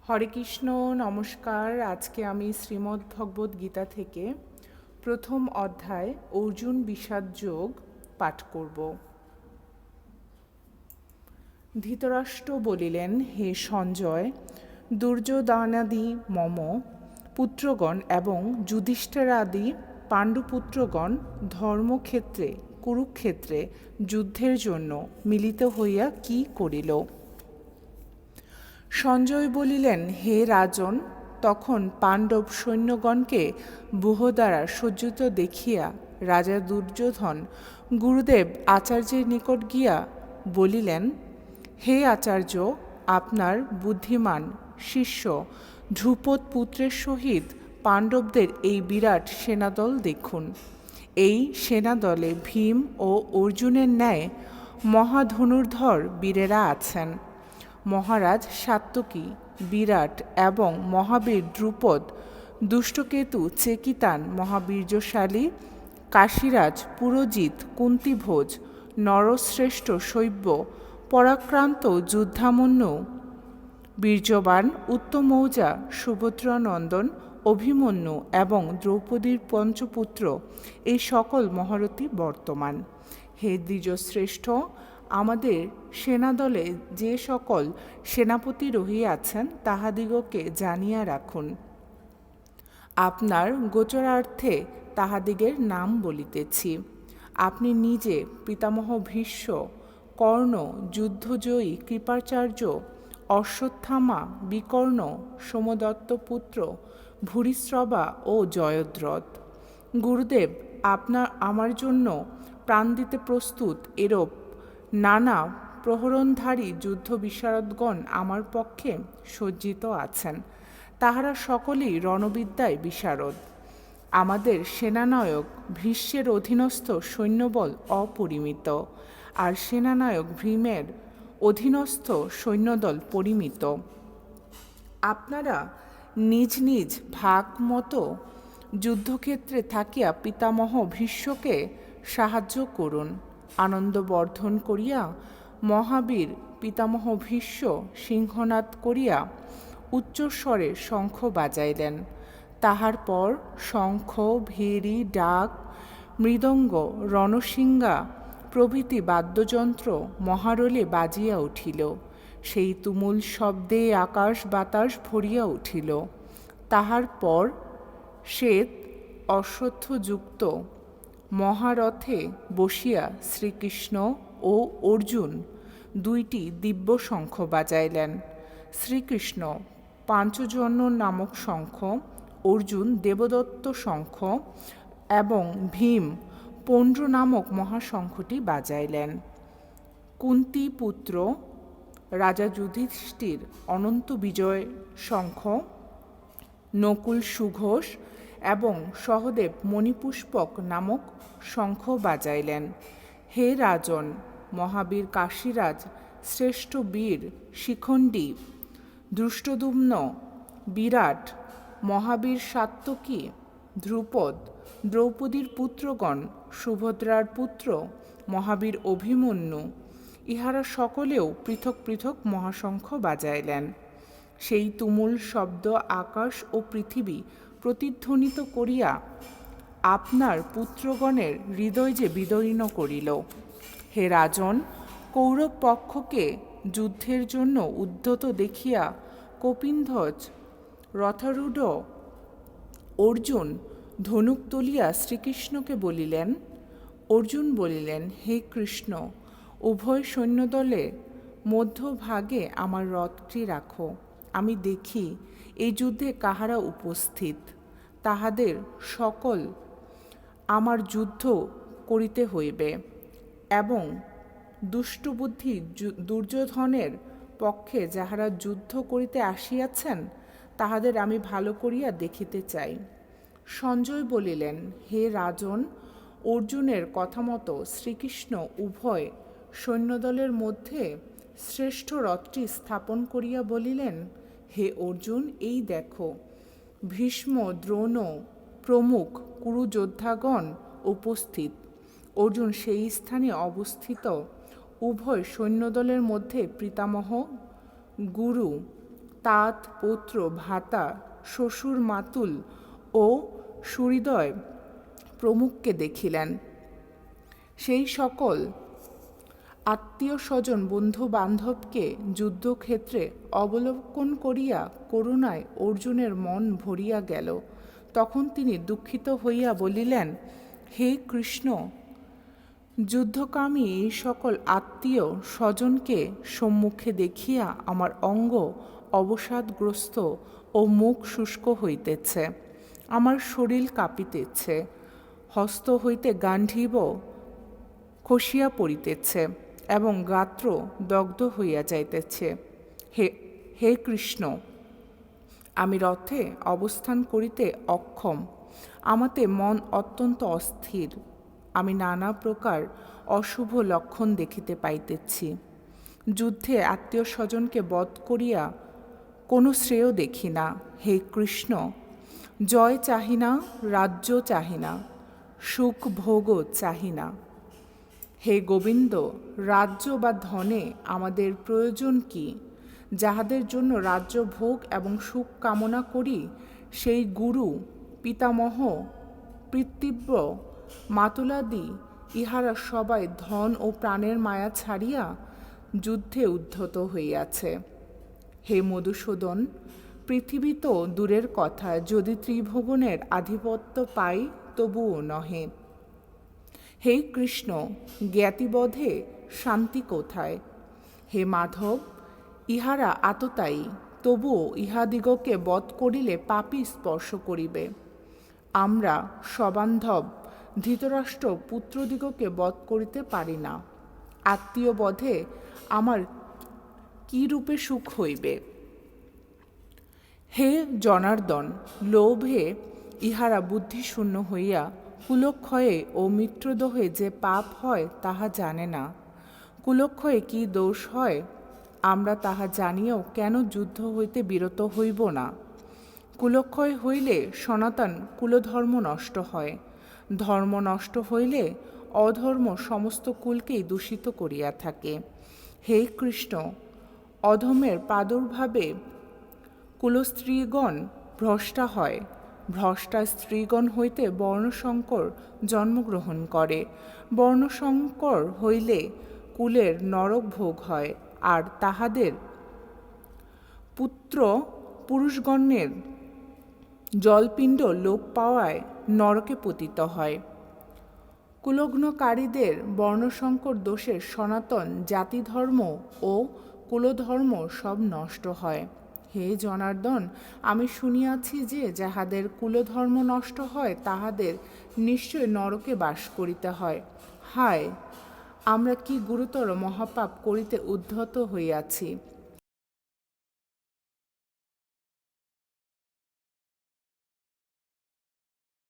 হরে কৃষ্ণ, নমস্কার। আজকে আমি শ্রীমদ্ ভগবদ্ গীতা থেকে প্রথম অধ্যায় অর্জুন বিষাদ যোগ পাঠ করব। ধৃতরাষ্ট্র বলিলেন, হে সঞ্জয়, দুর্যোধনাদি মম পুত্রগণ এবং যুধিষ্ঠিরাদি পাণ্ডুপুত্রগণ ধর্মক্ষেত্রে কুরুক্ষেত্রে যুদ্ধের জন্য মিলিত হইয়া কি করিল? সঞ্জয় বলিলেন, হে রাজন, তখন পাণ্ডব সৈন্যগণকে ব্যূহ দ্বারা সজ্জিত দেখিয়া রাজা দুর্যোধন গুরুদেব আচার্যের নিকট গিয়া বলিলেন, হে আচার্য, আপনার বুদ্ধিমান শিষ্য ধ্রুপদ পুত্রের সহিত পাণ্ডবদের এই বিরাট সেনাদল দেখুন। এই সেনাদলে ভীম ও অর্জুনের ন্যায় মহাধনুর্ধর বীরেরা আছেন। মহারাজ সাত্যকী, বিরাট এবং মহাবীর দ্রুপদ, দুষ্টকেতু চেকিতান মহাবীর্যশালী, কাশীরাজ পুরোজিত, কুন্তিভোজ, নরশ্রেষ্ঠ শৈব্য, পরাক্রান্ত যুদ্ধামন্যু, বীর্যবান উত্তমৌজা, সুভদ্রানন্দন, অভিমন্যু এবং দ্রৌপদীর পঞ্চপুত্র, এই সকল মহারথী বর্তমান। হে দ্বিজশ্রেষ্ঠ, আমাদের সেনাদলে যে সকল সেনাপতি রহিয়াছেন তাহাদিগকে জানিয়া রাখুন। আপনার গোচরার্থে তাহাদিগের নাম বলিতেছি। আপনি নিজে পিতামহ ভীষ্ম, কর্ণ, যুদ্ধজয়ী কৃপাচার্য, অশ্বত্থামা, বিকর্ণ, সোমদত্তপুত্র, ভূরিশ্রবা ও জয়দ্রথ। গুরুদেব আমার জন্য প্রাণ দিতে প্রস্তুত এরূপ নানা প্রহরণধারী যুদ্ধ বিশারদগণ আমার পক্ষে সজ্জিত আছেন। তাহারা সকলেই রণবিদ্যায় বিশারদ। আমাদের সেনানায়ক ভীষ্মের অধীনস্থ সৈন্যবল অপরিমিত, আর সেনানায়ক ভীমের অধীনস্থ সৈন্যদল পরিমিত। আপনারা নিজ নিজ ভাগ মতো যুদ্ধক্ষেত্রে থাকিয়া পিতামহ ভীষ্মকে সাহায্য করুন। আনন্দবর্ধন করিয়া মহাবীর পিতামহ ভীষ্ম সিংহনাদ করিয়া উচ্চস্বরে শঙ্খ বাজাইলেন। তাহার পর শঙ্খ, ভেরী, ডাক, মৃদঙ্গ, রণশিঙ্গা প্রভৃতি বাদ্যযন্ত্র মহারোলে বাজিয়া উঠিল। সেই তুমুল শব্দে আকাশ বাতাস ভরিয়া উঠিল। তাহার পর শ্বেত অশ্বত্থযুক্ত মহারথে বসিয়া শ্রীকৃষ্ণ ও অর্জুন দুইটি দিব্য শঙ্খ বাজাইলেন। শ্রীকৃষ্ণ পাঞ্চজন্য নামক শঙ্খ, অর্জুন দেবদত্ত শঙ্খ এবং ভীম পৌণ্ড্র নামক মহাশঙ্খটি বাজাইলেন। কুন্তী পুত্র রাজা যুধিষ্ঠির অনন্ত বিজয় শঙ্খ, নকুল সুঘোষ এবং সহদেব মণিপুষ্পক নামক শঙ্খ বাজাইলেন। হে রাজন, মহাবীর কাশীরাজ শ্রেষ্ঠ বীর শিখণ্ডী, ধৃষ্টদ্যুম্ন, বিরাট, মহাবীর সাত্যকী, ধ্রুপদ, দ্রৌপদীর পুত্রগণ, সুভদ্রার পুত্র মহাবীর অভিমন্যু, ইহারা সকলেও পৃথক পৃথক মহাশঙ্খ বাজাইলেন। সেই তুমুল শব্দ আকাশ ও পৃথিবী প্রতিধ্বনিত করিয়া আপনার পুত্রগণের হৃদয় যে বিদীর্ণ করিল। হে রাজন, কৌরব পক্ষকে যুদ্ধের জন্য উদ্ধত দেখিয়া কপিধ্বজ রথারূঢ় অর্জুন ধনুক তুলিয়া শ্রীকৃষ্ণকে বলিলেন। অর্জুন বলিলেন, হে কৃষ্ণ, উভয় সৈন্যদলে মধ্যভাগে আমার রথটি রাখো। আমি দেখি এই যুদ্ধে কাহারা উপস্থিত। তাহাদের সকল আমার যুদ্ধ করিতে হইবে এবং দুষ্টবুদ্ধি দুর্যোধনের পক্ষে যাহারা যুদ্ধ করিতে আসিয়াছেন তাহাদের আমি ভালো করিয়া দেখিতে চাই। সঞ্জয় বলিলেন, হে রাজন, অর্জুনের কথা মতো শ্রীকৃষ্ণ উভয় সৈন্যদলের মধ্যে শ্রেষ্ঠ রথটি স্থাপন করিয়া বলিলেন, হে অর্জুন, এই দেখো, ভীষ্ম, দ্রোণ প্রমুখ কুরুযোদ্ধাগণ উপস্থিত। অর্জুন সেই স্থানে অবস্থিত উভয় সৈন্যদলের মধ্যে পিতামহ গুরু তাত পুত্র ভাতা শ্বশুর মাতুল ও সুহৃদয় প্রমুখকে দেখিলেন। সেই সকল আত্মীয় স্বজন বন্ধু বান্ধবকে যুদ্ধক্ষেত্রে অবলোকন করিয়া করুণায় অর্জুনের মন ভরিয়া গেল। তখন তিনি দুঃখিত হইয়া বলিলেন, হে কৃষ্ণ, যুদ্ধকামী এই সকল আত্মীয় স্বজনকে সম্মুখে দেখিয়া আমার অঙ্গ অবসাদগ্রস্ত ও মুখ শুষ্ক হইতেছে, আমার শরীর কাঁপিতেছে, হস্ত হইতে গান্ডীব খসিয়া পড়িতেছে এবং গাত্র দগ্ধ হইয়া যাইতেছে। হে কৃষ্ণ, আমি রথে অবস্থান করিতে অক্ষম, আমাতে মন অত্যন্ত অস্থির, আমি নানা প্রকার অশুভ লক্ষণ দেখিতে পাইতেছি। যুদ্ধে আত্মীয় স্বজনকে বধ করিয়া কোনো শ্রেয় দেখি না। হে কৃষ্ণ, জয় চাহি না, রাজ্য চাহি না, সুখ ভোগও চাহি না। হে গোবিন্দ, রাজ্য বা ধনে আমাদের প্রয়োজন কি? যাহাদের জন্য রাজ্য ভোগ এবং সুখ কামনা করি, সেই গুরু, পিতামহ, পিতৃব্য, মাতুলাদি ইহারা সবাই ধন ও প্রাণের মায়া ছাড়িয়া যুদ্ধে উদ্ধত হইয়াছে। হে মধুসূদন, পৃথিবী তো দূরের কথা, যদি ত্রিভুবনের আধিপত্য পাই তবুও নহে। হে কৃষ্ণ, জ্ঞাতিবধে শান্তি কোথায়? হে মাধব, ইহারা আততায়ী, তবুও ইহাদিগকে বধ করিলে পাপী স্পর্শ করিবে। আমরা সবান্ধব ধৃতরাষ্ট্র পুত্রদিগকে বধ করিতে পারি না। আত্মীয় বধে আমার কি রূপে সুখ হইবে? হে জনার্দন, লোভে ইহারা বুদ্ধিশূন্য হইয়া কুলক্ষয়ে ও মিত্রদোহে যে পাপ হয় তাহা জানে না। কুলক্ষয়ে কি দোষ হয় আমরা তাহা জানিয়াও কেন যুদ্ধ হইতে বিরত হইব না? কুলক্ষয় হইলে সনাতন কুলধর্ম নষ্ট হয়, ধর্ম নষ্ট হইলে অধর্ম সমস্ত কুলকেই দূষিত করিয়া থাকে। হে কৃষ্ণ, অধমের প্রাদুর্ভাবে কুলস্ত্রীগণ ভ্রষ্টা হয়, ভ্রষ্টা স্ত্রীগণ হইতে বর্ণসংকর জন্মগ্রহণ করে, বর্ণসংকর হইলে কুলের নরক ভোগ হয়, আর তাহাদের পুত্র পুরুষগণের জলপিণ্ড লোপ পাওয়ায় নরকে পতিত হয়। কুলগ্নকারীদের বর্ণসংকর দোষের সনাতন জাতিধর্ম ও কুলধর্ম সব নষ্ট হয়। হে জনার্দন, আমি শুনিয়াছি যে যাহাদের কুলধর্ম নষ্ট হয় তাহাদের নিশ্চয় নরকে বাস করিতে হয়। হায়, আমরা কি গুরুতর মহাপাপ করিতে উদ্ধত হইয়াছি!